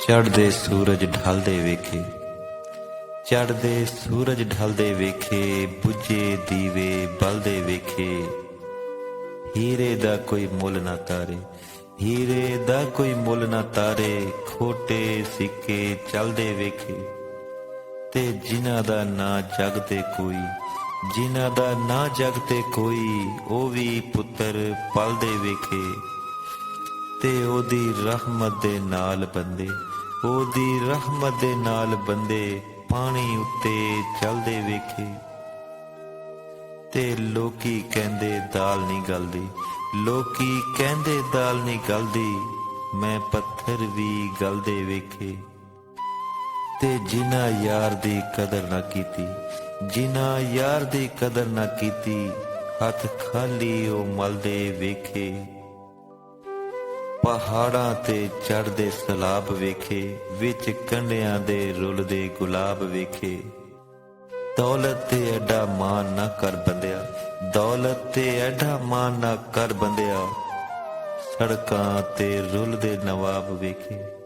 ਚੜ੍ਹਦੇ ਸੂਰਜ ਢਲਦੇ ਵੇਖੇ, ਚੜ੍ਹਦੇ ਸੂਰਜ ਢਲਦੇ ਵੇਖੇ, ਬੁੱਝੇ ਦੀਵੇ ਬਲਦੇ ਵੇਖੇ। ਹੀਰੇ ਦਾ ਕੋਈ ਮੁੱਲ ਨਾ ਤਾਰੇ, ਹੀਰੇ ਦਾ ਕੋਈ ਮੁੱਲ ਨਾ ਤਾਰੇ, ਖੋਟੇ ਸਿੱਕੇ ਚੱਲਦੇ ਵੇਖੇ। ਤੇ ਜਿਨ੍ਹਾਂ ਦਾ ਨਾਂ ਜਗ ਤੇ ਕੋਈ, ਜਿਨ੍ਹਾਂ ਦਾ ਨਾਂ ਜਗ ਤੇ ਕੋਈ, ਉਹ ਵੀ ਪੁੱਤਰ ਪਲਦੇ ਵੇਖੇ। ਤੇ ਉਹਦੀ ਰਹਿਮਤ ਦੇ ਨਾਲ ਬੰਦੇ, ਉਹਦੀ ਰਹਿਮਤ ਦੇ ਨਾਲ ਬੰਦੇ ਪਾਣੀ ਉੱਤੇ ਚੱਲਦੇ ਵੇਖੇ। ਤੇ ਲੋਕੀ ਕਹਿੰਦੇ ਦਾਲ ਨਹੀਂ ਗਲਦੀ, ਲੋਕੀ ਕਹਿੰਦੇ ਦਾਲ ਨਹੀਂ ਗਲਦੀ, ਮੈਂ ਪੱਥਰ ਵੀ ਗਲਦੇ ਵੇਖੇ। ਤੇ ਜਿਨ੍ਹਾਂ ਯਾਰ ਦੀ ਕਦਰ ਨਾ ਕੀਤੀ, ਜਿਨ੍ਹਾਂ ਯਾਰ ਦੀ ਕਦਰ ਨਾ ਕੀਤੀ, ਹੱਥ ਖਾਲੀ ਉਹ ਮਲਦੇ ਵੇਖੇ। ਪਹਾੜਾਂ ਤੇ ਚੜ੍ਹਦੇ ਸਲਾਬ ਵੇਖੇ, ਵਿੱਚ ਕੰਢਿਆਂ ਦੇ ਰੁੱਲਦੇ ਗੁਲਾਬ ਵੇਖੇ। ਦੌਲਤ ਤੇ ਐਡਾ ਮਾਣ ਨਾ ਕਰ ਬੰਦਿਆ, ਦੌਲਤ ਤੇ ਐਡਾ ਮਾਣ ਨਾ ਕਰ ਬੰਦਿਆ, ਸੜਕਾਂ ਤੇ ਰੁੱਲਦੇ ਨਵਾਬ ਵੇਖੇ।